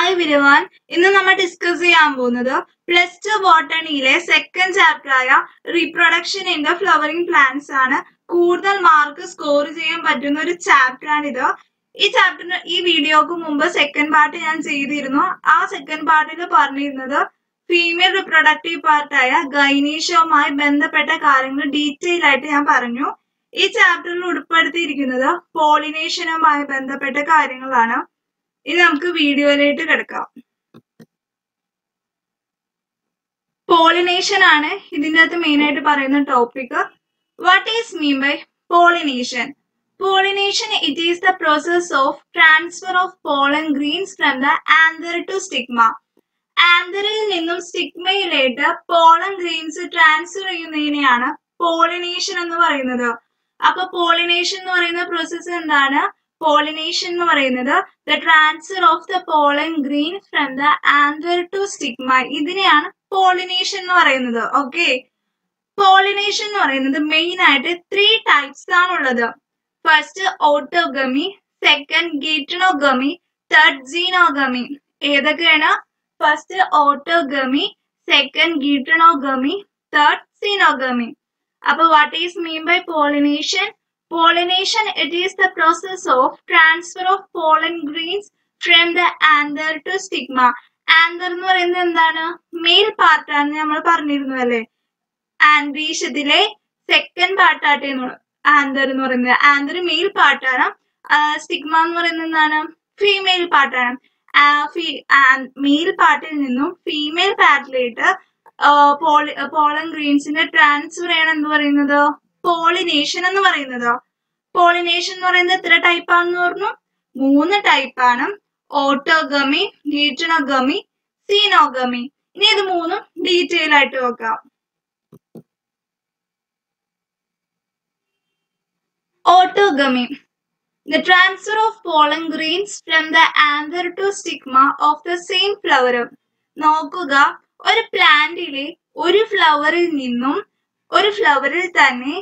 Hi everyone. ഇന്ന് നമ്മൾ discuss ചെയ്യാൻ പോകുന്നത് പ്ലസ് ടു ബോട്ടണിയിലെ സെക്കൻഡ് ചാപ്റ്റർ ആയ reproduction in the flowering plants ആണ്. കൂടുതൽ മാർക്ക് സ്കോർ ചെയ്യാൻ പറ്റുന്ന ഒരു ചാപ്റ്റർ ആണിത്. ഈ ചാപ്റ്ററിന് ഈ വീഡിയോക്ക് മുമ്പ് സെക്കൻഡ് പാർട്ട് ഞാൻ ചെയ്തിരുന്നു. ആ സെക്കൻഡ് പാർട്ടിൽ പറഞ്ഞിരുന്നത് ഫീമെയിൽ റിപ്രൊഡക്റ്റീവ് പാർട്ടായ ഗൈനീഷ്യവുമായി ബന്ധപ്പെട്ട കാര്യങ്ങൾ ഡീറ്റെയിൽ ആയിട്ട് ഞാൻ പറഞ്ഞു. ഈ ചാപ്റ്ററിൽ ഉൾപ്പെടുത്തിയിരിക്കുന്നത് പോളിനേഷനുമായി ബന്ധപ്പെട്ട കാര്യങ്ങളാണ്. ഇനി നമുക്ക് വീഡിയോയിലേക്ക് കിടക്കാം. പോളിനേഷൻ ആണ് ഇതിൻ്റെ അകത്ത് മെയിൻ ആയിട്ട് പറയുന്ന topic. What is mean by pollination? Pollination, it is the process of transfer of pollen grains from the anther to stigma. ആന്തറിൽ നിന്നും സ്റ്റിഗ്മയിലേക്ക് പോളൻ ഗ്രെയിൻസ് ട്രാൻസ്ഫർ ചെയ്യുന്നതിനെയാണ് പോളിനേഷൻ എന്ന് പറയുന്നത്. അപ്പൊ പോളിനേഷൻ എന്ന് പറയുന്ന പ്രോസസ്സ് എന്താണ്? പോളിനേഷൻ എന്ന് പറയുന്നത് the transfer of the pollen grain from the anther to stigma. ഇതിനെയാണ് പോളിനേഷൻ എന്ന് പറയുന്നത്. ഓക്കെ, പോളിനേഷൻ എന്ന് പറയുന്നത് മെയിൻ ആയിട്ട് 3 ടൈപ്സ് ആണുള്ളത്. First autogamy, second geitonogamy, third xenogamy. ഏതൊക്കെയാണ്? First autogamy, second geitonogamy, third xenogamy. അപ്പൊ what is mean by pollination? Pollination, it is the process of transfer of pollen grains from the anther to stigma. Anther എന്ന് പറയുന്നത് എന്താണ്? Mail പാർട്ടാണ് നമ്മൾ പറഞ്ഞിരുന്നു അല്ലേ? ആൻഡ്രീഷ്യത്തിലെ second പാർട്ടായിട്ട് ആന്തർ എന്ന് പറയുന്നത്. ആന്തർ മെയിൽ പാർട്ടാണ്. സ്റ്റിഗ്മ എന്ന് പറയുന്നത് എന്താണ്? ഫീമെയിൽ പാർട്ടാണ്. മെയിൽ പാർട്ടിൽ നിന്നും ഫീമെയിൽ പാർട്ടിലേക്ക് പോളൻ ഗ്രെയിൻസിന്റെ ട്രാൻസ്ഫർ ആണ് എന്ത് പറയുന്നത്? പോളിനേഷൻ എന്ന് പറയുന്നത്. പോളിനേഷൻ എന്ന് പറയുന്നത് എത്ര ടൈപ്പ് ആണെന്ന് പറഞ്ഞു? 3 ടൈപ്പാണ്. Autogamy, geitonogamy, xenogamy. ഇനി ഇത് 3ഉം ഡീറ്റെയിൽ ആയിട്ട് നോക്കാം. Autogamy, the transfer of pollen grains from the anther to stigma of the same flower. നോക്കുക, ഒരു പ്ലാന്റിലെ ഒരു ഫ്ലവറിൽ തന്നെ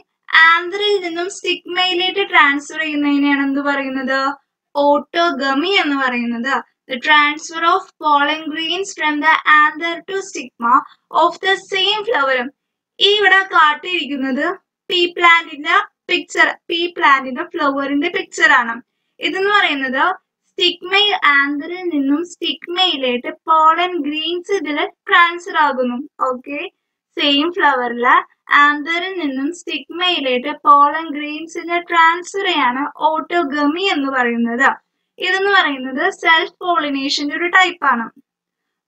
ആന്തറിൽ നിന്നും സ്റ്റിഗ്മയിലേക്ക് ട്രാൻസ്ഫർ ചെയ്യുന്നതിനെയാണ് എന്ത് പറയുന്നത്? ഓട്ടോഗമി എന്ന് പറയുന്നത്. The transfer of pollen grains from the anther to stigma of the same flower. ഈ ഇവിടെ കാട്ടിയിരിക്കുന്നത് പീ പ്ലാന്റിന്റെ പിക്ചർ, പീ പ്ലാന്റിന്റെ ഫ്ലവറിന്റെ പിക്ചർ ആണ്. ഇതെന്ന് പറയുന്നത് സ്റ്റിഗ്മയിൽ ആന്തറിൽ നിന്നും സ്റ്റിഗ്മയിലേക്ക് പോളൻ ഗ്രെയിൻസ് ഇതിൽ ട്രാൻസ്ഫർ ആകുന്നു. ഓക്കെ, സെയിം ഫ്ലവറില് ആന്തറിൽ നിന്നും സ്റ്റിഗ്മയിലേക്ക് പോളൻ ഗ്രെയിൻസിന്റെ ട്രാൻസ്ഫറെയാണ് ഓട്ടോഗമി എന്ന് പറയുന്നത്. ഇതെന്ന് പറയുന്നത് സെൽഫ് പോളിനേഷന്റെ ഒരു ടൈപ്പ് ആണ്.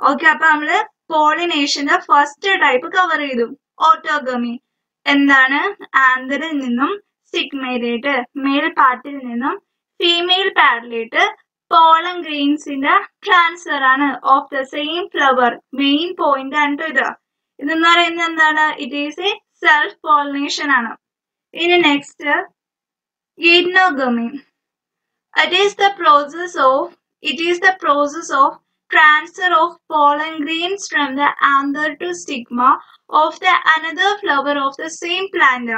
ഓക്കെ, അപ്പൊ നമ്മള് പോളിനേഷന്റെ ഫസ്റ്റ് ടൈപ്പ് കവർ ചെയ്തു. ഓട്ടോഗമി എന്താണ്? ആന്തറിൽ നിന്നും സ്റ്റിഗ്മയിലേക്ക്, മെയിൽ പാർട്ടിൽ നിന്നും ഫീമെയിൽ പാർട്ടിലേക്ക് പോളൻ ഗ്രെയിൻസിന്റെ ട്രാൻസ്ഫർ ആണ് of the same flower. Main point ആണ് ഇത്. ഇതെന്ന് പറയുന്നത് എന്താണ്? It is a self pollination ആണ്. ഇനി next geitonogamy. It is the process of transfer of pollen grains from the anther to stigma of the another flower of the same plant.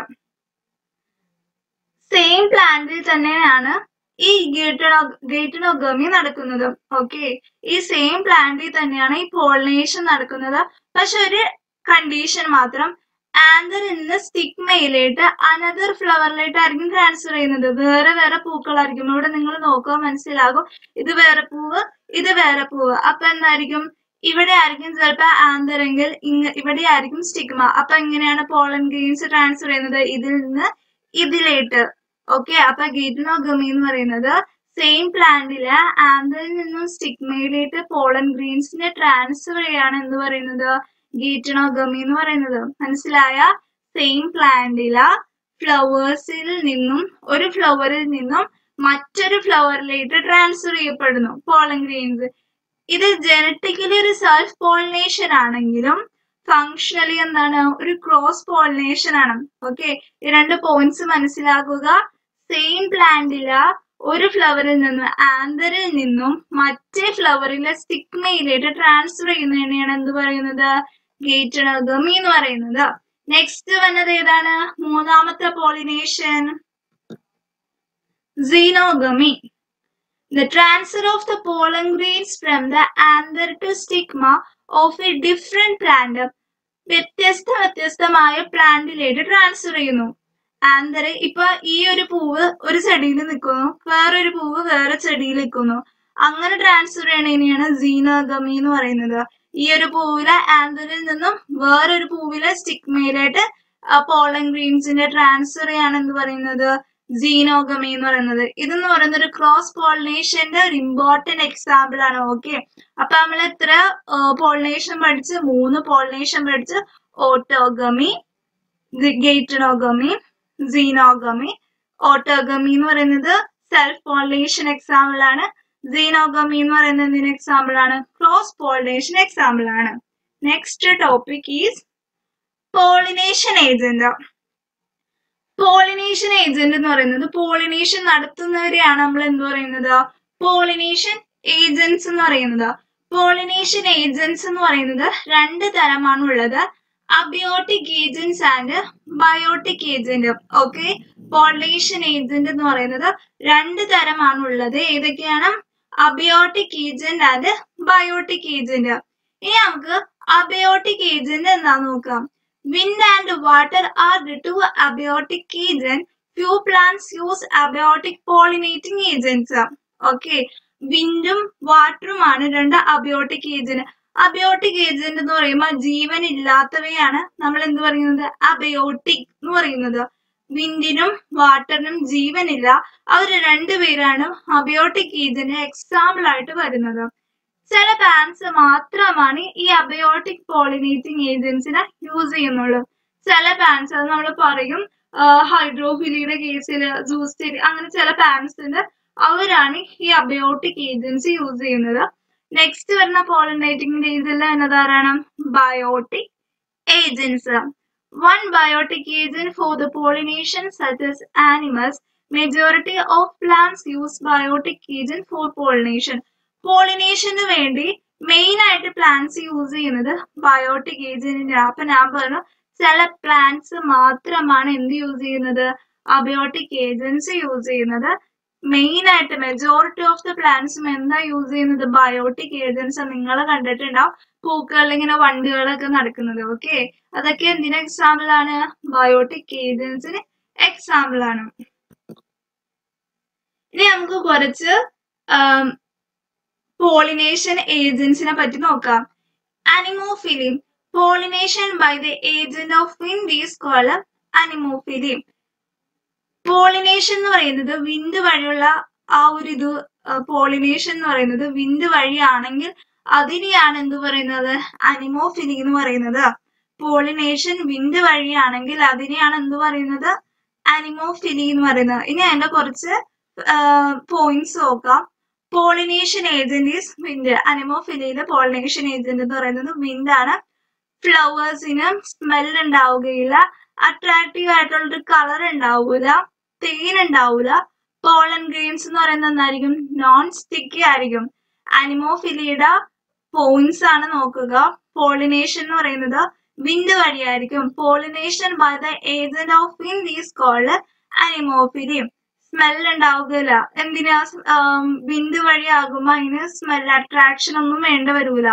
Same പ്ലാന്റിൽ തന്നെയാണ് ഈ ഗീറ്റണോഗമി നടക്കുന്നത്. ഓക്കെ, ഈ same പ്ലാന്റിൽ തന്നെയാണ് ഈ പോളിനേഷൻ നടക്കുന്നത്. പക്ഷെ ഒരു കണ്ടീഷൻ മാത്രം, ആന്തറിൽ നിന്ന് സ്റ്റിഗ്മയിലേക്ക് അനദർ ഫ്ലവറിലേക്കായിരിക്കും ട്രാൻസ്ഫർ ചെയ്യുന്നത്. വേറെ വേറെ പൂക്കളായിരിക്കും. ഇവിടെ നിങ്ങൾ നോക്കുക മനസ്സിലാകും. ഇത് വേറെ പൂവ്, ഇത് വേറെ പൂവ്. അപ്പൊ എന്തായിരിക്കും? ഇവിടെ ആയിരിക്കും ചിലപ്പോ ആന്തർ എങ്കിൽ ഇവിടെ ആയിരിക്കും സ്റ്റിഗ്മ. അപ്പൊ എങ്ങനെയാണ് പോളൻ ഗ്രെയിൻസ് ട്രാൻസ്ഫർ ചെയ്യുന്നത്? ഇതിൽ നിന്ന് ഇതിലേക്ക്. ഓക്കെ, അപ്പൊ ഗീറ്റണോഗമി എന്ന് പറയുന്നത് സെയിം പ്ലാന്റില് ആന്തറിൽ നിന്നും സ്റ്റിഗ്മയിലേക്ക് പോളൻ ഗ്രെയിൻസിനെ ട്രാൻസ്ഫർ ചെയ്യാണ് എന്ന് പറയുന്നത് ഗീറ്റണോഗമി എന്ന് പറയുന്നത്. മനസ്സിലായ? സെയിം പ്ലാന്റില ഒരു ഫ്ലവറിൽ നിന്നും മറ്റൊരു ഫ്ലവറിലേക്ക് ട്രാൻസ്ഫർ ചെയ്യപ്പെടുന്നു പോളൻ ഗ്രെയിൻസ്. ഇത് ജനറ്റിക്കലി ഒരു സെൽഫ് പോളിനേഷൻ ആണെങ്കിലും ഫങ്ഷണലി എന്താണ്? ഒരു ക്രോസ് പോളിനേഷൻ ആണ്. ഓക്കെ, ഈ 2 പോയിന്റ്സ് മനസ്സിലാക്കുക. സെയിം പ്ലാന്റില ഒരു ഫ്ലവറിൽ നിന്നും ആന്തറിൽ നിന്നും മറ്റേ ഫ്ലവറിലെ സ്റ്റിഗ്മയിലേക്ക് ട്രാൻസ്ഫർ ചെയ്യുന്നതിനെയാണ് എന്ത് പറയുന്നത്? ഗീറ്റണോഗമി എന്ന് പറയുന്നത്. നെക്സ്റ്റ് വന്നത് ഏതാണ്? 3ാമത്തെ pollination xenogamy. The transfer of the pollen grains from the anther to stigma of a different plant വ്യത്യസ്തമായ പ്ലാന്റിലേക്ക് ട്രാൻസ്ഫർ ചെയ്യുന്നു. ആന്തർ ഇപ്പൊ ഈ ഒരു പൂവ് ഒരു ചെടിയിൽ നിൽക്കുന്നു, വേറൊരു പൂവ് വേറെ ചെടിയിൽ നിൽക്കുന്നു. അങ്ങനെ ട്രാൻസ്ഫർ ചെയ്യണതിനെയാണ് സീനോഗമി എന്ന് പറയുന്നത്. ഈ ഒരു പൂവിലെ ആന്തറിൽ നിന്നും വേറൊരു പൂവിലെ സ്റ്റിഗ്മയിലായിട്ട് പോളൻ ഗ്രെയിൻസിന്റെ ട്രാൻസ്ഫർ ചെയ്യാണ് എന്ത് പറയുന്നത്, സീനോഗമി എന്ന് പറയുന്നത്. ഇതെന്ന് പറയുന്നത് ഒരു ക്രോസ് പോളിനേഷന്റെ ഒരു ഇമ്പോർട്ടന്റ് എക്സാമ്പിൾ ആണ്. ഓക്കെ, അപ്പൊ നമ്മൾ എത്ര പോളിനേഷൻ പഠിച്ച്? 3 പോളിനേഷൻ പഠിച്ച്. Autogamy, geitonogamy, xenogamy. ഓട്ടോഗമി എന്ന് പറയുന്നത് സെൽഫ് പോളിനേഷൻ എക്സാമ്പിൾ ആണ്. സീനോഗമി എന്ന് പറയുന്നത് എന്തിന് എക്സാമ്പിൾ ആണ്? ക്രോസ് പോളിനേഷൻ എക്സാമ്പിൾ ആണ്. Next topic is pollination agent. Pollination agent എന്ന് പറയുന്നത് പോളിനേഷൻ നടത്തുന്നവരെയാണ് നമ്മൾ എന്ത് പറയുന്നത്? പോളിനേഷൻ ഏജന്റ്സ് എന്ന് പറയുന്നത്. പോളിനേഷൻ ഏജന്റ്സ് എന്ന് പറയുന്നത് 2 തരമാണ് ഉള്ളത്, abiotic agents and biotic agent. Okay, pollination agent എന്ന് പറയുന്നത് 2 തരമാണ് ഉള്ളത്. ഏതൊക്കെയാണ്? Abiotic agent and biotic agent. ഇനി നമുക്ക് അബയോട്ടിക് ഏജന്റ് എന്താന്ന് നോക്കാം. Wind and water are the 2 abiotic agents. Few plants use abiotic pollinating agents. Okay, വിൻഡും വാട്ടറും ആണ് 2 അബയോട്ടിക് ഏജന്റ്. അബയോട്ടിക് ഏജന്റ് എന്ന് പറയുമ്പോൾ ജീവൻ ഇല്ലാത്തവയാണ് നമ്മൾ എന്ത് പറയുന്നത്? അബയോട്ടിക് എന്ന് പറയുന്നത്. വിൻഡിനും വാട്ടറിനും ജീവനില്ല, അവർ 2 പേരാണ് അബയോട്ടിക് ഏജന്റ് എക്സാമ്പിൾ ആയിട്ട് വരുന്നത്. ചില പ്ലാന്റ്സ് മാത്രമാണ് ഈ അബയോട്ടിക് പോളിനേറ്റിംഗ് ഏജൻസിനെ യൂസ് ചെയ്യുന്നുള്ളൂ. ചില പ്ലാന്റ്സ്, അത് നമ്മൾ പറയും ഹൈഡ്രോഫിലിയുടെ കേസിൽ, സൂസ്റ്റെരി, അങ്ങനെ ചില പ്ലാന്റ്സിന് അവരാണ് ഈ അബയോട്ടിക് ഏജൻസി യൂസ് ചെയ്യുന്നത്. നെക്സ്റ്റ് വരുന്ന പോളിനേറ്റിംഗ് ഏജന്റ് എന്നതാരാണ്? Biotic agents. One biotic agent for the pollination such as animals. Majority of plants use biotic agent for pollination. പോളിനേഷന് വേണ്ടി മെയിൻ ആയിട്ട് പ്ലാന്റ്സ് യൂസ് ചെയ്യുന്നത് ബയോട്ടിക് ഏജന്റിന്റെ. അപ്പൊ ഞാൻ പറഞ്ഞു ചില പ്ലാന്റ്സ് മാത്രമാണ് എന്ത് യൂസ് ചെയ്യുന്നത്? അബയോട്ടിക് ഏജൻസ് യൂസ് ചെയ്യുന്നത്. മെയിൻ ആയിട്ട് മെജോറിറ്റി ഓഫ് ദ പ്ലാന്റ്സും എന്താ യൂസ് ചെയ്യുന്നത്? Biotic agents. നിങ്ങൾ കണ്ടിട്ടുണ്ടാവും പൂക്കളിൽ ഇങ്ങനെ വണ്ടുകളൊക്കെ നടക്കുന്നത്. ഓക്കെ, അതൊക്കെ എന്തിന് എക്സാമ്പിൾ ആണ്? ബയോട്ടിക് ഏജൻസിന് എക്സാമ്പിൾ ആണ്. ഇനി നമുക്ക് കുറച്ച് പോളിനേഷൻ ഏജൻസിനെ പറ്റി നോക്കാം. Anemophily. Pollination by the agent of wind is called anemophily. Pollination എന്ന് പറയുന്നത് വിൻഡ് വഴിയുള്ള ആ ഒരു ഇത്, പോളിനേഷൻ എന്ന് പറയുന്നത് വിൻഡ് വഴിയാണെങ്കിൽ അതിനെയാണ് എന്ത് പറയുന്നത്? അനിമോഫിലി എന്ന് പറയുന്നത്. പോളിനേഷൻ വിൻഡ് വഴിയാണെങ്കിൽ അതിനെയാണ് എന്ത് പറയുന്നത്? അനിമോഫിലി എന്ന് പറയുന്നത്. ഇനി അതിന്റെ കുറച്ച് പോയിന്റ്സ് നോക്കാം. Pollination agent is wind. അനിമോഫിലിയിലെ പോളിനേഷൻ ഏജന്റ് എന്ന് പറയുന്നത് വിൻഡ് ആണ്. ഫ്ലവേഴ്സിന് സ്മെൽ ഉണ്ടാവുകയില്ല, അട്രാക്റ്റീവ് ആയിട്ടുള്ളൊരു കളർ ഉണ്ടാവൂല, തേൻ ഉണ്ടാവൂല. പോളൻ ഗ്രെയിൻസ് എന്ന് പറയുന്നത് എന്തായിരിക്കും? നോൺ സ്റ്റിക്കി ആയിരിക്കും. അനിമോഫിലിയുടെ പോയിന്റ്സ് ആണ് നോക്കുക. പോളിനേഷൻ എന്ന് പറയുന്നത് വിൻഡ് വഴിയായിരിക്കും. Pollination by the agent of wind is called anemophily. Smell ഉണ്ടാവുകയില്ല. എന്തിനാ? വിൻഡ് വഴിയാകുമ്പോ അതിന് സ്മെൽ അട്രാക്ഷൻ ഒന്നും വേണ്ട വരൂല.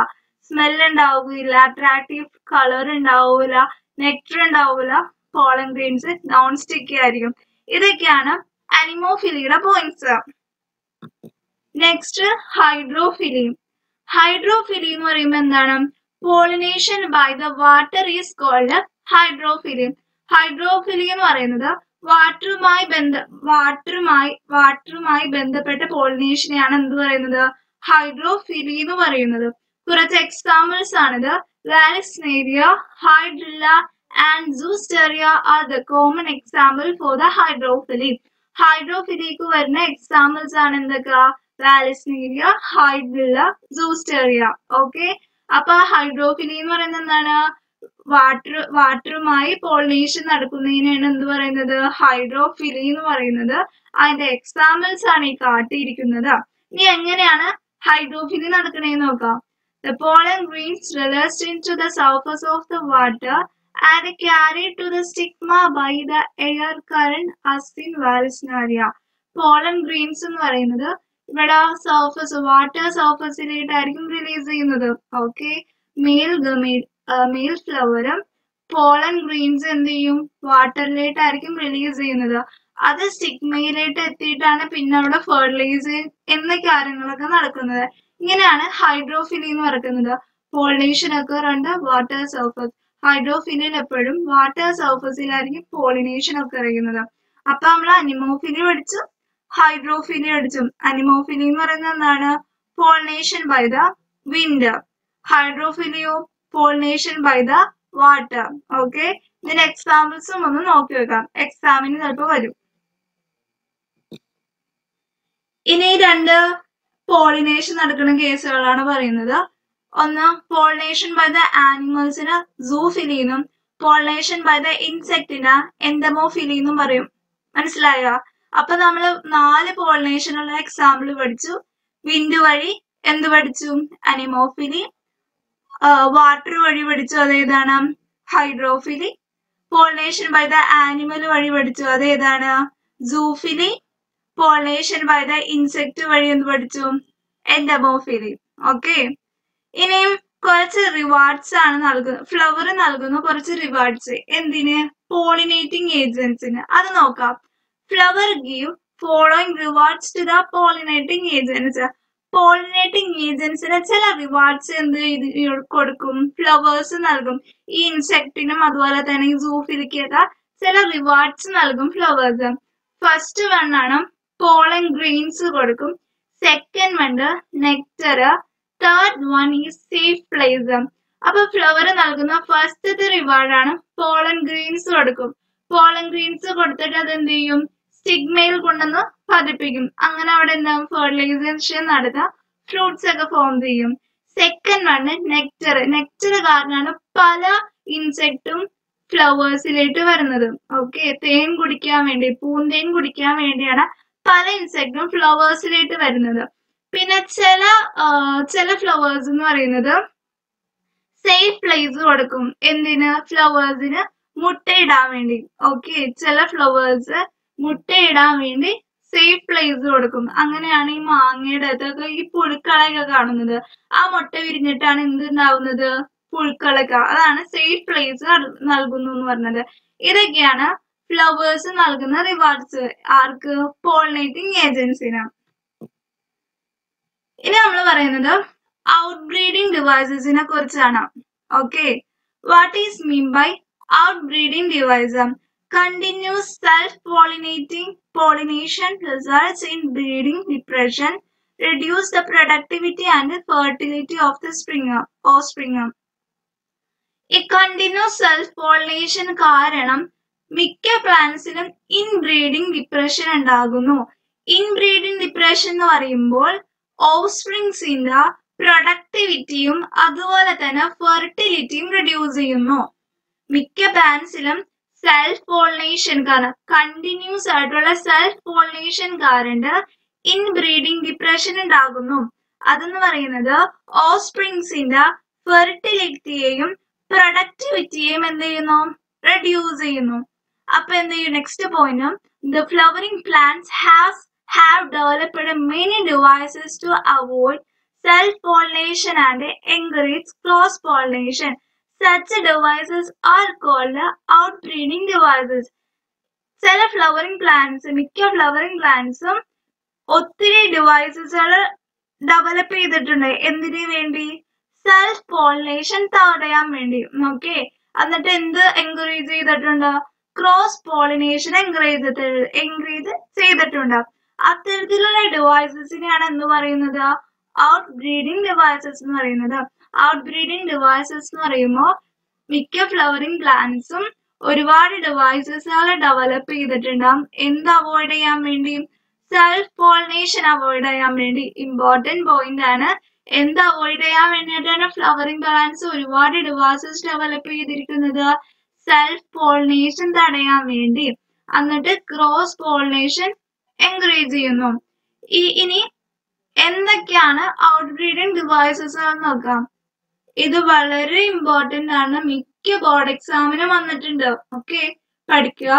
സ്മെൽ ഉണ്ടാവുകയില്ല, അട്രാക്റ്റീവ് കളർ ഉണ്ടാവൂല, നെക്ടർ ഉണ്ടാവൂല. പോളൻ ഗ്രെയിൻസ് നോൺ സ്റ്റിക്കി ആയിരിക്കും. ഇതൊക്കെയാണ് അനിമോഫിലിയുടെ പോയിന്റ്സ്. നെക്സ്റ്റ് ഹൈഡ്രോഫിലി. ഹൈഡ്രോഫിലി എന്ന് പറയുമ്പോൾ എന്താണ്? Pollination by the water is called hydrophily. Hydrophily എന്ന് പറയുന്നത് വാട്ടറുമായി ബന്ധപ്പെട്ട പോളിനേഷനെയാണ് എന്ത് പറയുന്നത്? ഹൈഡ്രോഫിലി എന്ന് പറയുന്നത്. കുറച്ച് എക്സാമ്പിൾസ് ആണിത്. Vallisneria, hydrilla and zostera are the common example for the hydrophily. ഹൈഡ്രോഫിലിക്ക് വരുന്ന എക്സാമ്പിൾസ് ആണ് എന്തൊക്കെ? വാലിസ്നേരിയ, ഹൈഡ്രില്ല, സൂസ്റ്റെറിയ. ഓക്കെ, അപ്പൊ ഹൈഡ്രോഫിലി എന്ന് പറയുന്നത് എന്താണ്? വാട്ടറുമായി പോളിനേഷൻ നടക്കുന്നതിനാണ് എന്ത് പറയുന്നത്? ഹൈഡ്രോഫിലി എന്ന് പറയുന്നത്. അതിന്റെ എക്സാമ്പിൾസ് ആണ് ഈ കാട്ടിയിരിക്കുന്നത്. ഇനി എങ്ങനെയാണ് ഹൈഡ്രോഫിലി നടക്കണേന്ന് നോക്കാം. The pollen grains released into the surface of the water and carried to the stigma by the air current as in Vallisneria. Pollen grains എന്ന് പറയുന്നത് ഇവിടെ സർഫസ് വാട്ടർ സർഫസിലേട്ടായിരിക്കും റിലീസ് ചെയ്യുന്നത്. ഓക്കെ, മെയിൽ ഫ്ലവറും പോളൻ ഗ്രെയിൻസ് എന്ത് ചെയ്യും, വാട്ടറിലേട്ടായിരിക്കും release ചെയ്യുന്നത്. അത് സ്റ്റിഗ്മയിലേക്ക് എത്തിയിട്ടാണ് പിന്നെ അവിടെ ഫെർട്ടിലൈസ് എന്ന കാര്യങ്ങളൊക്കെ നടക്കുന്നത്. ഇങ്ങനെയാണ് ഹൈഡ്രോഫിലി എന്ന് പറയുന്നത്. പോളിനേഷൻ ഒക്കെ ഉണ്ട് വാട്ടർ സർഫസ്. ഹൈഡ്രോഫിലിയിൽ എപ്പോഴും വാട്ടർ സർഫസിലായിരിക്കും പോളിനേഷൻ ഒക്കെ അറിയുന്നത്. അപ്പൊ നമ്മൾ അനിമോഫിലി പഠിച്ചു, ഹൈഡ്രോഫിലി പഠിച്ചു. അനിമോഫിലി എന്ന് പറയുന്നത് എന്താണ്, പോളിനേഷൻ ബൈ ദ വിൻഡ്. ഹൈഡ്രോഫിലിയോ pollination by the water. Okay, ഇതിന്റെ എക്സാമ്പിൾസും ഒന്ന് നോക്കി വെക്കാം, എക്സാമിന് ചിലപ്പോൾ വരും. ഇനി രണ്ട് പോളിനേഷൻ നടക്കുന്ന കേസുകളാണ് പറയുന്നത്. ഒന്ന് പോളിനേഷൻ ബൈ ദ ആനിമൽസിന് സൂഫിലി എന്നും പോളിനേഷൻ ബൈ ദ ഇൻസെക്ടിന് എൻഡമോഫിലി എന്നും പറയും. മനസ്സിലായോ? അപ്പൊ നമ്മള് 4 പോളിനേഷനുള്ള എക്സാമ്പിൾ പഠിച്ചു. വിൻഡ് വഴി എന്ത് പഠിച്ചു, അനിമോഫിലി. വാട്ടർ വഴി പഠിച്ചു, അതേതാണ്, ഹൈഡ്രോഫിലി. പോളിനേഷൻ ബൈ ദ ആനിമൽ വഴി പഠിച്ചു, അതേതാണ്, സൂഫിലി. പോളിനേഷൻ ബൈ ദ ഇൻസെക്ട് വഴി എന്ത് പഠിച്ചു, എൻഡമോഫിലി. ഓക്കെ, ഇനിയും കുറച്ച് റിവാർഡ്സ് ആണ് നൽകുന്നത്. ഫ്ലവർ നൽകുന്ന കുറച്ച് റിവാർഡ്സ് എന്തിന്, പോളിനേറ്റിംഗ് ഏജൻസിന്. അത് നോക്കാം. Flower give following rewards to the pollinating agents. പോളിനേറ്റിംഗ് ഏജൻസിന് ചില റിവാർഡ്സ് എന്ത് കൊടുക്കും, ഫ്ലവേഴ്സ് നൽകും. ഈ ഇൻസെക്ടിനും അതുപോലെ തന്നെ ഈ സൂഫിലിക്കൊക്കെ ചില റിവാർഡ്സ് നൽകും ഫ്ലവേഴ്സ്. ഫസ്റ്റ് വൺ ആണ് പോളൻ ഗ്രെയിൻസ് കൊടുക്കും. Second one nectar. Third one is safe place. അപ്പൊ ഫ്ലവർ നൽകുന്ന ഫസ്റ്റത്തെ റിവാർഡാണ് പോളൻ ഗ്രെയിൻസ് കൊടുക്കും. പോളൻ ഗ്രെയിൻസ് കൊടുത്തിട്ട് അത് എന്ത് ചെയ്യും, സ്റ്റിഗ്മയിൽ കൊണ്ടുവന്ന് പതിപ്പിക്കും. അങ്ങനെ അവിടെ എന്താ ഫെർട്ടിലൈസേഷൻ നടത്താം, ഫ്രൂട്ട്സ് ഒക്കെ ഫോം ചെയ്യും. Second one nectar. നെക്ടർ കാരണമാണ് പല ഇൻസെക്റ്റും ഫ്ലവേഴ്സിലേക്ക് വരുന്നത്. ഓക്കെ, തേൻ കുടിക്കാൻ വേണ്ടി, പൂന്തേൻ കുടിക്കാൻ വേണ്ടിയാണ് പല ഇൻസെക്റ്റും ഫ്ലവേഴ്സിലേക്ക് വരുന്നത്. പിന്നെ ചില ഫ്ലവേഴ്സ് എന്ന് പറയുന്നത് സേഫ് പ്ലേസ് കൊടുക്കും. എന്തിന്, ഫ്ലവേഴ്സിന് മുട്ടയിടാൻ വേണ്ടി. ഓക്കെ, ചില ഫ്ലവേഴ്സ് മുട്ടയിടാൻ വേണ്ടി സേഫ് പ്ലേസ് കൊടുക്കും. അങ്ങനെയാണ് ഈ മാങ്ങയുടെ അതൊക്കെ ഈ പുഴുക്കളൊക്കെ കാണുന്നത്. ആ മുട്ട വിരിഞ്ഞിട്ടാണ് എന്തുണ്ടാവുന്നത്, പുഴുക്കളൊക്കെ. അതാണ് സേഫ് പ്ലേസ് നൽകുന്നു എന്ന് പറഞ്ഞത്. ഇതൊക്കെയാണ് ഫ്ലവേഴ്സ് നൽകുന്ന റിവാർഡ്സ്. ആർക്ക്, പോളിനേറ്റിംഗ് ഏജൻസിന്. ഇനി നമ്മൾ പറയുന്നത് ഔട്ട്ബ്രീഡിംഗ് ഡിവൈസസിനെ കുറിച്ചാണ്. Okay, what is mean by outbreeding device? Continuous pollination results in breeding depression, reduce the productivity and fertility of the offspring. ഈ കണ്ടിന്യൂസ് സെൽഫ് പോളിനേഷൻ കാരണം മിക്ക പ്ലാന്റ്സിലും ഇൻബ്രീഡിംഗ് ഡിപ്രഷൻ ഉണ്ടാകുന്നു. ഇൻബ്രീഡിംഗ് ഡിപ്രഷൻ എന്ന് പറയുമ്പോൾ ഓഫ്സ്പ്രിങ്സിന്റെ പ്രൊഡക്ടിവിറ്റിയും അതുപോലെ തന്നെ ഫെർട്ടിലിറ്റിയും റെഡ്യൂസ് ചെയ്യുന്നു. മിക്ക പ്ലാന്റ്സിലും സെൽഫ് പോളിനേഷൻ കാരണം, കണ്ടിന്യൂസ് ആയിട്ടുള്ള സെൽഫ് പോളിനേഷൻ കാരണം ഇൻബ്രീഡിംഗ് ഡിപ്രഷൻ ഉണ്ടാകുന്നു. അതെന്ന് പറയുന്നത് ഓഫ്സ്പ്രിങ്സിന്റെ ഫെർട്ടിലിറ്റിയെയും പ്രൊഡക്ടിവിറ്റിയെയും എന്ത് ചെയ്യുന്നു, റെഡ്യൂസ് ചെയ്യുന്നു. അപ്പൊ എന്ത് ചെയ്യും, next point, the flowering plants have developed many devices to avoid self-pollination and encourage cross-pollination. Such devices are called outbreeding devices. ചില ഫ്ലവറിംഗ് പ്ലാന്റ്സ്, മിക്ക ഫ്ലവറിംഗ് പ്ലാന്റ്സും ഒത്തിരി ഡിവൈസസുകൾ ഡെവലപ്പ് ചെയ്തിട്ടുണ്ട്. എന്തിനു വേണ്ടി, സെൽഫ് പോളിനേഷൻ തടയാൻ വേണ്ടി. ഓക്കെ, എന്നിട്ട് എന്ത് എൻകറേജ് ചെയ്തിട്ടുണ്ട്, ക്രോസ് പോളിനേഷൻ എൻകറേജ് ചെയ്തിട്ടുണ്ട്. അത്തരത്തിലുള്ള ഡിവൈസസിനെയാണ് എന്ത് പറയുന്നത്, ഔട്ട് ബ്രീഡിംഗ് ഡിവൈസസ് എന്ന് പറയുന്നത്. ഔട്ട് ബ്രീഡിംഗ് ഡിവൈസസ് എന്ന് പറയുമ്പോൾ മിക്ക ഫ്ലവറിംഗ് പ്ലാന്റ്സും ഒരുപാട് ഡിവൈസസുകൾ ഡെവലപ്പ് ചെയ്തിട്ടുണ്ടാവും. എന്ത് അവോയ്ഡ് ചെയ്യാൻ വേണ്ടി, സെൽഫ് പോളിനേഷൻ അവോയ്ഡ് ചെയ്യാൻ വേണ്ടി. ഇമ്പോർട്ടന്റ് പോയിന്റ് ആണ്. എന്ത് അവോയ്ഡ് ചെയ്യാൻ വേണ്ടിയിട്ടാണ് ഫ്ലവറിംഗ് പ്ലാന്റ്സ് ഒരുപാട് ഡിവൈസസ് ഡെവലപ്പ് ചെയ്തിരിക്കുന്നത്, സെൽഫ് പോളിനേഷൻ തടയാൻ വേണ്ടി. എന്നിട്ട് ക്രോസ് പോളിനേഷൻ എൻകറേജ് ചെയ്യുന്നു. ഇനി എന്തൊക്കെയാണ് ഔട്ട് ബ്രീഡിംഗ് ഡിവൈസസ് എന്ന് നോക്കാം. ഇത് വളരെ ഇമ്പോർട്ടന്റ് ആണ്, മിക്ക ബോർഡ് എക്സാമിനും വന്നിട്ടുണ്ട്. ഓക്കെ, പഠിക്കുക.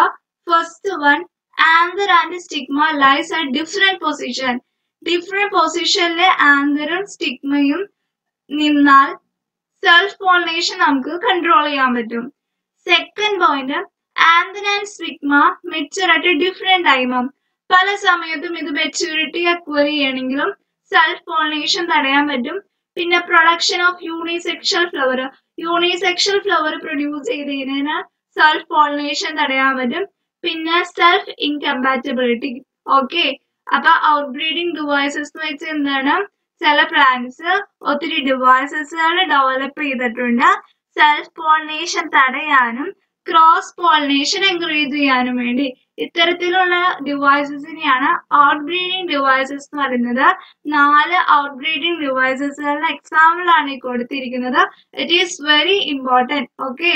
First one, anther and stigma lies at different position. Different പൊസിഷനിലെ ആന്തറും സ്റ്റിഗ്മയും നിന്നാൽ സെൽഫ് പോളിനേഷൻ നമുക്ക് കൺട്രോൾ ചെയ്യാൻ പറ്റും. Second point, anther and stigma mature at different time. പല സമയത്തും ഇത് മെച്യൂരിറ്റി അക്വയർ ചെയ്യണമെങ്കിലും സെൽഫ് പോളിനേഷൻ തടയാൻ പറ്റും. പിന്നെ production of unisexual flower, unisexual flower produce ചെയ്ത് കഴിഞ്ഞാൽ സെൽഫ് പോളിനേഷൻ തടയാൻ പറ്റും. പിന്നെ സെൽഫ് ഇൻകമ്പാറ്റബിലിറ്റി. ഓക്കെ, അപ്പൊ ഔട്ട് ബ്രീഡിംഗ് ഡിവൈസസ് എന്ന് വെച്ചാൽ എന്താണ്, ചില പ്ലാന്റ്സ് ഒത്തിരി ഡിവൈസസുകൾ ഡെവലപ്പ് ചെയ്തിട്ടുണ്ട് സെൽഫ് പോളിനേഷൻ തടയാനും ക്രോസ് പോളിനേഷൻ എൻകറേജ് ചെയ്യാനും വേണ്ടി. ഇത്തരത്തിലുള്ള ഡിവൈസസിനെയാണ് ഔട്ട് ബ്രീഡിംഗ് ഡിവൈസസ് എന്ന് പറയുന്നത്. 4 ഔട്ട് ബ്രീഡിംഗ് ഡിവൈസസുകളുടെ എക്സാമ്പിൾ ആണ് ഈ കൊടുത്തിരിക്കുന്നത്. It is very important. Okay,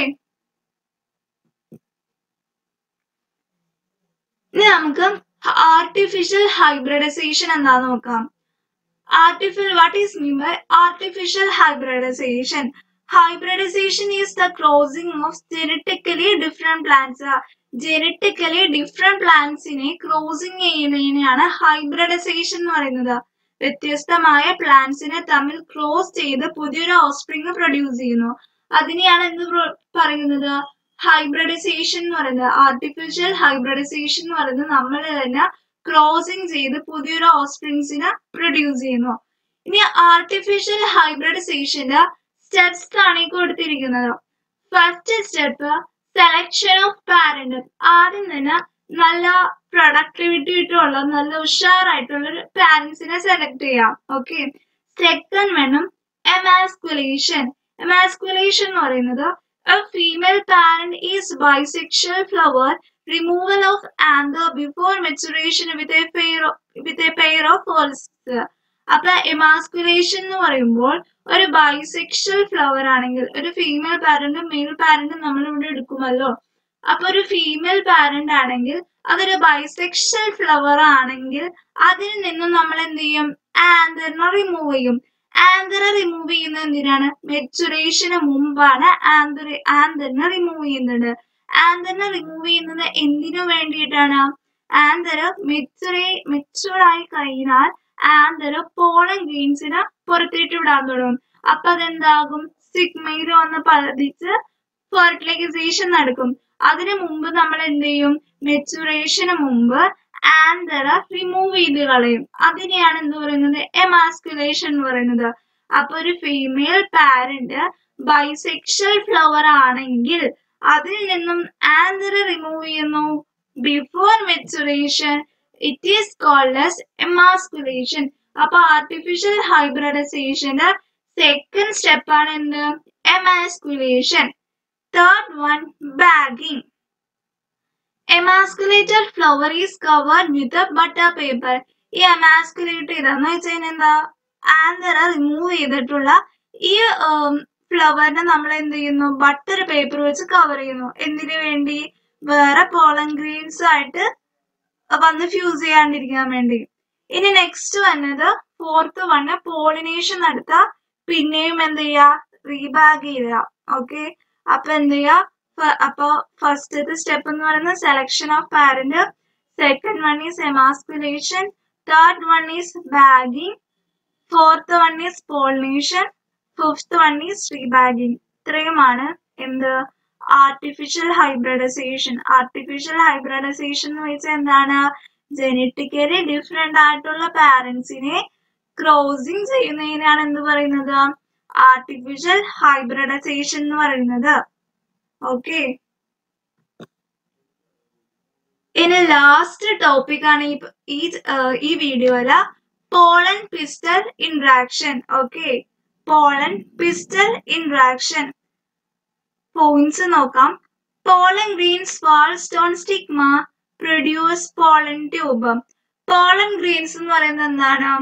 ഇനി നമുക്ക് ആർട്ടിഫിഷ്യൽ ഹൈബ്രിഡൈസേഷൻ എന്താന്ന് നോക്കാം. What is mean by artificial hybridization? Hybridization is the crossing of genetically different plants. Genetically different plants-നെ ക്രോസിംഗ് ചെയ്യുന്നതിനെയാണ് ഹൈബ്രിഡൈസേഷൻ എന്ന് പറയുന്നത്. വ്യത്യസ്തമായ പ്ലാന്റ്സിനെ തമ്മിൽ ക്രോസ് ചെയ്ത് പുതിയൊരു ഓഫ്സ്പ്രിംഗ് പ്രൊഡ്യൂസ് ചെയ്യുന്നു. അതിനെയാണ് എന്ത് പറയുന്നത്, ഹൈബ്രിഡൈസേഷൻ എന്ന് പറയുന്നത്. ആർട്ടിഫിഷ്യൽ ഹൈബ്രിഡൈസേഷൻ എന്ന് പറയുന്നത് നമ്മൾ തന്നെ ക്രോസിംഗ് ചെയ്ത് പുതിയൊരു ഓഫ്സ്പ്രിങ്സിനെ പ്രൊഡ്യൂസ് ചെയ്യുന്നു. ഇനി ആർട്ടിഫിഷ്യൽ ഹൈബ്രിഡൈസേഷന്റെ സ്റ്റെപ്സ് ആണ് ഈ കൊടുത്തിരിക്കുന്നത്. First step, selection of parent. ആദ്യം തന്നെ നല്ല പ്രൊഡക്ടിവിറ്റി ആയിട്ടുള്ള നല്ല ഉഷാറായിട്ടുള്ള ഒരു പാരന്റ്സിനെ സെലക്ട് ചെയ്യാം. ഓക്കെ, സെക്കൻഡ് വേണം എമാസ്കുലേഷൻ. എമാസ്കുലേഷൻ എന്ന് പറയുന്നത് a female parent is bisexual flower, removal of anther before maturation with a pair of follicles. അപ്പൊ എമാസ്കുലേഷൻ എന്ന് പറയുമ്പോൾ ഒരു ബൈസെക്ഷൽ ഫ്ലവർ ആണെങ്കിൽ, ഒരു ഫീമെയിൽ പാരന്റും മെയിൽ പാരന്റും നമ്മൾ ഇവിടെ എടുക്കുമല്ലോ. അപ്പൊ ഒരു ഫീമെയിൽ പാരന്റ് ആണെങ്കിൽ അതൊരു ബൈസെക്ഷൽ ഫ്ലവർ ആണെങ്കിൽ അതിൽ നിന്നും നമ്മൾ എന്ത് ചെയ്യും, ആന്തറിനെ റിമൂവ് ചെയ്യും. ആന്തർ റിമൂവ് ചെയ്യുന്നത് എന്തിനാണ്, മെച്ചുറേഷന് മുമ്പാണ് ആന്തറിനെ റിമൂവ് ചെയ്യുന്നത്. ആന്തറിനെ റിമൂവ് ചെയ്യുന്നത് എന്തിനു വേണ്ടിയിട്ടാണ്, ആന്തർ മെച്ചുർ ആയി കഴിഞ്ഞാൽ ആന്തർ പോളൻ ഗ്രെയിൻസിനെ പുറത്തേക്ക് വിടാൻ തുടങ്ങും. അപ്പൊ അതെന്താകും, സ്റ്റിഗ്മയിൽ വന്ന് പതിച്ച് ഫെർട്ടിലൈസേഷൻ നടക്കും. അതിനു മുമ്പ് നമ്മൾ എന്ത് ചെയ്യും, മെച്ചുറേഷന് മുമ്പ് ആന്തർ റിമൂവ് ചെയ്ത് കളയും. അതിനെയാണ് എന്ത് പറയുന്നത്, എമാസ്കുലേഷൻ എന്ന് പറയുന്നത്. അപ്പൊ ഒരു ഫീമെയിൽ പാരന്റ് ബൈസെക്ഷൽ ഫ്ലവർ ആണെങ്കിൽ അതിൽ നിന്നും ആന്തർ റിമൂവ് ചെയ്യുന്നു before maturation. It is called as emasculation. അപ്പൊ ആർട്ടിഫിഷ്യൽ ഹൈബ്രിഡൈസേഷന്റെ സെക്കൻഡ് സ്റ്റെപ്പ് ആണ് എന്ത്, emasculation. Third one, bagging. Emasculated flower is covered with butter paper. ഈ എമാസ്കുലേറ്റ് ചെയ്തെന്ന് വെച്ചാൽ എന്താ, ആന്തർ റിമൂവ് ചെയ്തിട്ടുള്ള ഈ ഫ്ലവറിനെ നമ്മൾ എന്ത് ചെയ്യുന്നു, ബട്ടർ പേപ്പർ വെച്ച് കവർ ചെയ്യുന്നു. എന്തിനു വേണ്ടി, വേറെ പോളൻ ഗ്രെയിൻസ് ആയിട്ട് വന്ന് ഫ്യൂസ് ചെയ്യാണ്ടിരിക്കാൻ വേണ്ടി. ഇനി നെക്സ്റ്റ് വന്നത് ഫോർത്ത് വണ്, പോളിനേഷൻ നടത്ത പിന്നെയും എന്ത് ചെയ്യാ, റീബാഗ് ചെയ്യുക. ഓക്കെ, അപ്പൊ എന്ത് ചെയ്യാ, അപ്പൊ ഫസ്റ്റത്തെ സ്റ്റെപ്പ് എന്ന് പറയുന്നത് selection of parent, second one is emasculation, third one is bagging, fourth one is pollination, fifth one is rebagging. ഇത്രയുമാണ് എന്ത്, ആർട്ടിഫിഷ്യൽ ഹൈബ്രിഡൈസേഷൻ. ആർട്ടിഫിഷ്യൽ ഹൈബ്രിഡൈസേഷൻ എന്ന് വെച്ചാൽ എന്താണ്, ജനറ്റിക്കലി ഡിഫറെന്റ് ആയിട്ടുള്ള പാരന്റ്സിനെ ക്രോസിംഗ് ചെയ്യുന്നതിനാണ് എന്ത് പറയുന്നത്, ആർട്ടിഫിഷ്യൽ ഹൈബ്രിഡൈസേഷൻ എന്ന് പറയുന്നത്. ഓക്കെ, ഇനി ലാസ്റ്റ് ടോപ്പിക് ആണ് ഈ വീഡിയോയില് pollen pistil interaction. Okay, pollen pistil interaction points നോക്കാം. Pollen grains falls on stigma produce pollen tube. Pollen grains എന്ന് പറയുന്നത് എന്താണ്,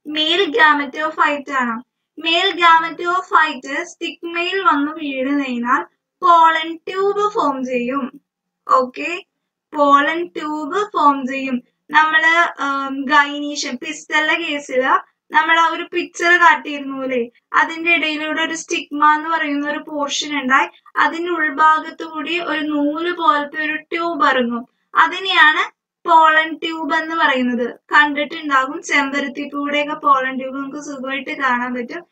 മെയിൽ ഗാമറ്റോഫൈറ്റ് ആണ്. മെയിൽ ഗാമറ്റോഫൈറ്റ് സ്റ്റിഗ്മയിൽ വന്ന് വീണ് കഴിഞ്ഞാൽ പോളൻ ട്യൂബ് ഫോം ചെയ്യും. ഓക്കെ, പോളൻ ട്യൂബ് ഫോം ചെയ്യും. നമ്മള് ഗൈനീഷ്യം പിസ്റ്റലിന്റെ കേസില് നമ്മൾ ആ ഒരു പിക്ചർ കാട്ടിയിരുന്നു അല്ലേ, അതിന്റെ ഇടയിലൂടെ ഒരു സ്റ്റിഗ്മ എന്ന് പറയുന്ന ഒരു പോർഷൻ ഉണ്ടായി, അതിന്റെ ഉൾഭാഗത്തു കൂടി ഒരു നൂല് പോലത്തെ ഒരു ട്യൂബ് ഇറങ്ങും. അതിനെയാണ് പോളൻ ട്യൂബ് എന്ന് പറയുന്നത്. കണ്ടിട്ടുണ്ടാകും, ചെമ്പരത്തിപ്പൂടെയൊക്കെ പോളൻ ട്യൂബ് നമുക്ക് സുഖമായിട്ട് കാണാൻ പറ്റും.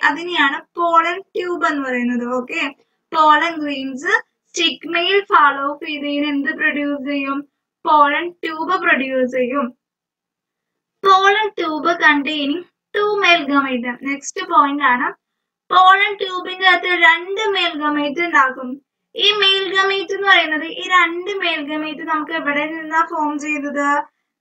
അതിനെയാണ് പോളൻ ട്യൂബ് എന്ന് പറയുന്നത്. ഓക്കെ, പോളൻ ഗ്രെയിൻസ് സ്റ്റിഗ്മയിൽ ഫോളോ ഓഫ് ചെയ്തതിന് എന്ത് പ്രൊഡ്യൂസ് ചെയ്യും? പോളൻ ട്യൂബ് പ്രൊഡ്യൂസ് ചെയ്യും. Pollen tube containing 2 male gamete. Next point ആണ്, പോളൻ ട്യൂബിന്റെ അകത്ത് 2 മെയിൽ ഗമേറ്റ് ഉണ്ടാകും. ഈ മെയിൽ ഗമേറ്റ് എന്ന് പറയുന്നത്, ഈ 2 മെയിൽ ഗമേറ്റ് നമുക്ക് എവിടെ നിന്നാ ഫോം ചെയ്തത്?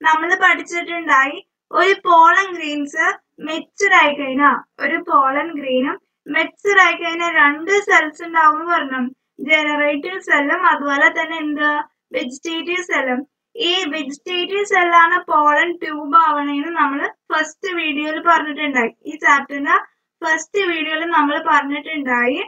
നമ്മൾ പഠിച്ചിട്ടുണ്ടായി, ഒരു പോളൻ ഗ്രെയിൻസ് മെച്ചുർ ആയി കഴിഞ്ഞാൽ, ഒരു പോളൻ ഗ്രെയിനും മെച്ചുർ ആയി കഴിഞ്ഞാൽ 2 സെൽസ് ഉണ്ടാവും എന്ന് പറഞ്ഞു. ജനറേറ്റീവ് സെല്ലും അതുപോലെ തന്നെ എന്ത്, വെജിറ്റേറ്റീവ് സെല്ലും. ഈ വെജിറ്റേറ്റീവ് സെല്ലാണ് പോളൻ ട്യൂബ് ആവണേന്ന് നമ്മൾ ഫസ്റ്റ് വീഡിയോയിൽ പറഞ്ഞിട്ടുണ്ടായി. ഈ ചാപ്റ്ററിന്റെ ഫസ്റ്റ് വീഡിയോയിൽ നമ്മൾ പറഞ്ഞിട്ടുണ്ടായി,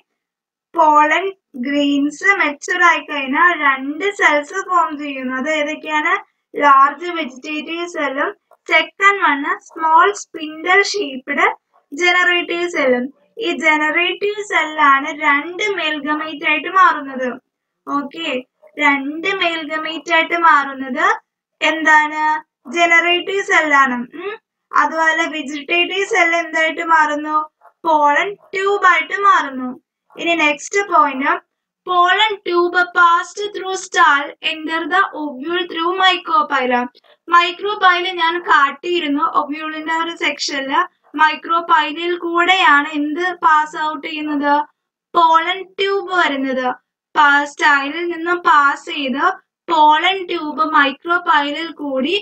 പോളൻ ഗ്രെയിൻസ് മെച്ചുർ ആയി കഴിഞ്ഞാൽ 2 സെൽസ് ഫോം ചെയ്യുന്നു. അത് ഏതൊക്കെയാണ്? ലാർജ് വെജിറ്റേറ്റീവ് സെല്ലും second one small spindle shaped generative സെല്ലും. ഈ ജനറേറ്റീവ് സെല്ലാണ് 2 മെയിൽ ഗമേറ്റ് ആയിട്ട് മാറുന്നത്. ഓക്കെ, 2 മെയിൽ ഗമേറ്റ് ആയിട്ട് മാറുന്നത് എന്താണ്? ജനറേറ്റീവ് സെല്ലാണ്. അതുപോലെ വെജിറ്റേറ്റീവ് സെൽ എന്തായിട്ട് മാറുന്നു? പോളൻ ട്യൂബ് ആയിട്ട് മാറുന്നു. ഇനി next point, pollen tube passed through style enter the ovule through micropyle. Micropyle ഞാൻ കാട്ടിയിരുന്നു ഒവ്യൂളിന്റെ ഒരു സെക്ഷനില്. മൈക്രോപൈലയിൽ കൂടെയാണ് എന്ത് പാസ് ഔട്ട് ചെയ്യുന്നത്? പോളൻ ട്യൂബ് വരുന്നത്. സ്റ്റാളിൽ നിന്നും പാസ് ചെയ്ത് പോളൻ ട്യൂബ് മൈക്രോപൈലയിൽ കൂടി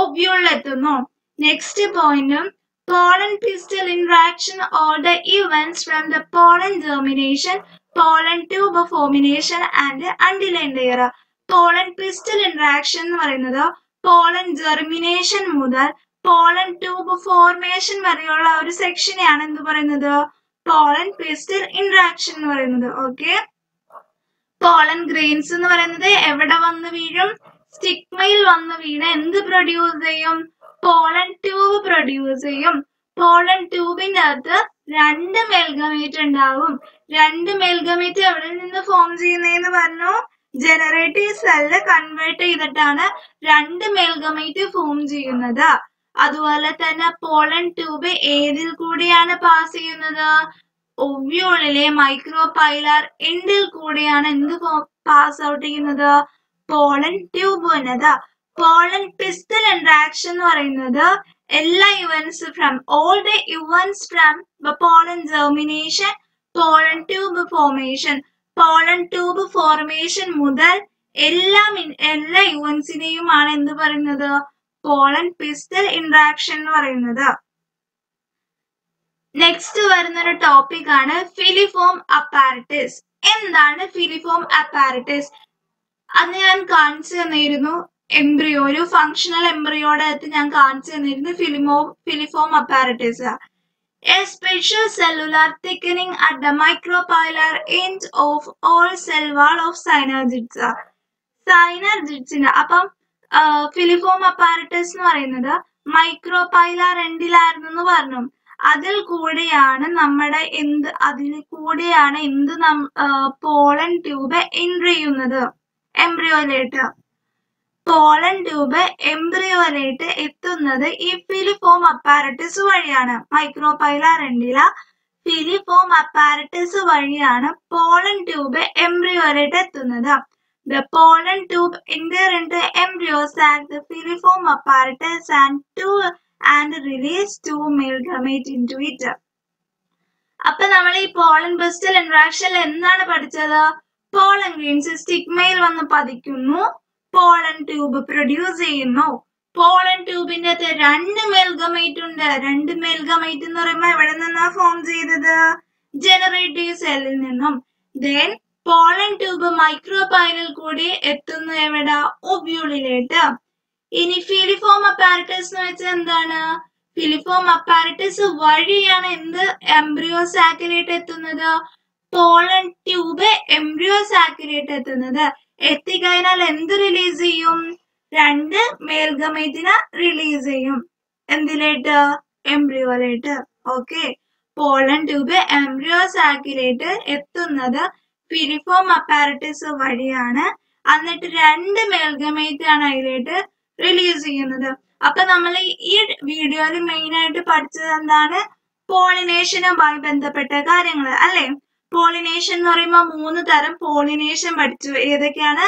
ഒവ്യൂളിലെത്തുന്നു. Next point, pollen pistil interaction or the events from the pollen germination, pollen tube formation and underlying layer. pollen pistil interaction എന്ന് പറയുന്നത് pollen germination മുതൽ pollen tube formation വരെയുള്ള ഒരു സെക്ഷനെയാണ് എന്ത് പറയുന്നത്? pollen pistil interaction എന്ന് പറയുന്നത്. ഓക്കെ, pollen grains എന്ന് പറയുന്നത് എവിടെ വന്ന് വീഴും? സ്റ്റിഗ്മയിൽ വന്ന് വീണ് എന്ത് പ്രൊഡ്യൂസ് ചെയ്യും? പോളൻ ട്യൂബ് പ്രൊഡ്യൂസ് ചെയ്യും. പോളൻ ട്യൂബിന്റെ അകത്ത് 2 മെയിൽ ഗമേറ്റ് ഉണ്ടാവും. 2 മെയിൽ ഗമേറ്റ് എവിടെ നിന്ന് ഫോം ചെയ്യുന്നതെന്ന് പറഞ്ഞു? ജനറേറ്റീവ് സെല്ല് കൺവേർട്ട് ചെയ്തിട്ടാണ് 2 മെയിൽ ഗമേറ്റ് ഫോം ചെയ്യുന്നത്. അതുപോലെ തന്നെ പോളൻ ട്യൂബ് ഏതിൽ കൂടിയാണ് പാസ് ചെയ്യുന്നത്? ഒവ്യൂളിലെ മൈക്രോപൈലാർ എൻഡിൽ കൂടിയാണ് എന്ത് പാസ് ഔട്ട് ചെയ്യുന്നത്? പോളൻ ട്യൂബ് വന്നത്. പോളൻ പിസ്റ്റൽ ഇന്ററാക്ഷൻ എന്ന് പറയുന്നത് എല്ലാ events from all the events from pollen germination, pollen tube formation, pollen tube formation മുതൽ എല്ലാ ഇവന്റ്സിനെയുമാണ് എന്ത് പറയുന്നത്? പോളൻ പിസ്റ്റൽ ഇന്ററാക്ഷൻ എന്ന് പറയുന്നത്. നെക്സ്റ്റ് വരുന്നൊരു ടോപ്പിക് ആണ് ഫിലിഫോം അപ്പാരറ്റസ്. എന്താണ് ഫിലിഫോം അപ്പാരറ്റസ്? അത് ഞാൻ കാണിച്ചു തന്നിരുന്നു. എംബ്രിയോ, ഒരു ഫങ്ഷണൽ എംബ്രിയോയുടെ അകത്ത് ഞാൻ കാണിച്ചു തന്നിരുന്നു filiform apparatus. A special cellular thickening at the micropylar end of all cell wall of synergids. സൈനർജിഡ്സിന് അപ്പം ഫിലിഫോം അപ്പാരറ്റസ് എന്ന് പറയുന്നത് മൈക്രോപൈലാർ എൻഡിലായിരുന്നു എന്ന് പറഞ്ഞു. അതിൽ കൂടെയാണ് പോളൻ ട്യൂബ് എൻട്രി ചെയ്യുന്നത് എംബ്രിയോയിലേക്ക്. പോളൻ ട്യൂബ് എംബ്രിയോയിലേക്ക് എത്തുന്നത് ഈ ഫിലിഫോം അപ്പാരറ്റസ് വഴിയാണ്. മൈക്രോപൈലാർ എൻഡില ഫിലിഫോം അപ്പാരറ്റസ് വഴിയാണ് പോളൻ ട്യൂബ് എംബ്രിയോയിലേക്ക് എത്തുന്നത്. The pollen tube enter into embryo sac, the filiform apparatus and release 2 male gametes into it. അപ്പൊ നമ്മൾ ഈ പോളൻ പിസ്റ്റൽ ഇന്ററാക്ഷനിൽ എന്താണ് പഠിച്ചത്? പോളൻ ഗ്രെയിൻസ് സ്റ്റിഗ്മയിൽ വന്ന് പതിക്കുന്നു, പോളൻ ട്യൂബ് പ്രൊഡ്യൂസ് ചെയ്യുന്നു. പോളൻ ട്യൂബിന്റെ അകത്ത് 2 മെയിൽ ഗമേറ്റ് ഉണ്ട്. 2 മെയിൽ ഗമേറ്റ് എന്ന് പറയുമ്പോൾ എവിടെ നിന്നാ ഫോം ചെയ്തത്? ജനറേറ്റീവ് സെല്ലിൽ നിന്നും. ദെൻ പോളൻ ട്യൂബ് മൈക്രോപൈലിൽ കൂടി എത്തുന്നു എവിടെ? ഒവ്യൂളിലേക്ക്. ഇനി ഫിലിഫോം അപ്പാരറ്റസ് എന്ന് വെച്ചാൽ എന്താണ്? ഫിലിഫോം അപ്പാരറ്റസ് വഴിയാണ് എന്ത് എംബ്രിയോ സാക്കിലേക്ക് എത്തുന്നത്? പോളൻ ട്യൂബ് എംബ്രിയോ സാക്കിലേക്ക് എത്തുന്നത്. എത്തിക്കഴിഞ്ഞാൽ എന്ത് റിലീസ് ചെയ്യും? 2 മെയിൽ ഗമേറ്റിനെ റിലീസ് ചെയ്യും. എന്തിലേക്ക്? എംബ്രിയോയിലേക്ക്. ഓക്കെ, പോളൻ ട്യൂബ് എംബ്രിയോ സാക്കിലേക്ക് എത്തുന്നത് ഫിലിഫോം അപ്പാരറ്റസ് വഴിയാണ്. എന്നിട്ട് 2 മെയിൽ ഗമേറ്റ് ആണ് അതിലായിട്ട് റിലീസ് ചെയ്യുന്നത്. അപ്പൊ നമ്മൾ ഈ വീഡിയോയിൽ മെയിൻ ആയിട്ട് പഠിച്ചത് എന്താണ്? പോളിനേഷനുമായി ബന്ധപ്പെട്ട കാര്യങ്ങൾ അല്ലെ. പോളിനേഷൻ എന്ന് പറയുമ്പോൾ 3 തരം പോളിനേഷൻ പഠിച്ചു. ഏതൊക്കെയാണ്?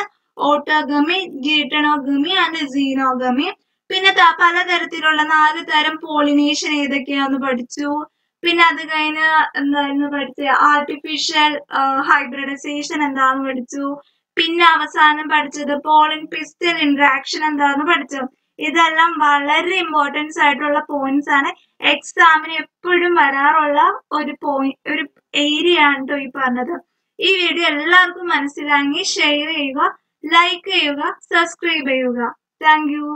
Autogamy, geitonogamy and xenogamy. പിന്നെ പലതരത്തിലുള്ള 4 തരം പോളിനേഷൻ ഏതൊക്കെയാന്ന് പഠിച്ചു. പിന്നെ അത് കഴിഞ്ഞ് എന്തായിരുന്നു പഠിച്ചത്? ആർട്ടിഫിഷ്യൽ ഹൈബ്രിഡൈസേഷൻ എന്താന്ന് പഠിച്ചു. പിന്നെ അവസാനം പഠിച്ചത് പോളിൻ പിസ്റ്റൽ ഇന്ററാക്ഷൻ എന്താന്ന് പഠിച്ചു. ഇതെല്ലാം വളരെ ഇമ്പോർട്ടൻസ് ആയിട്ടുള്ള പോയിന്റ്സ് ആണ്. എക്സാമിന് എപ്പോഴും വരാറുള്ള ഒരു ഏരിയ ആണ് കേട്ടോ ഈ പറഞ്ഞത്. ഈ വീഡിയോ എല്ലാവർക്കും മനസ്സിലായെങ്കിൽ ഷെയർ ചെയ്യുക, ലൈക്ക് ചെയ്യുക, സബ്സ്ക്രൈബ് ചെയ്യുക. Thank you.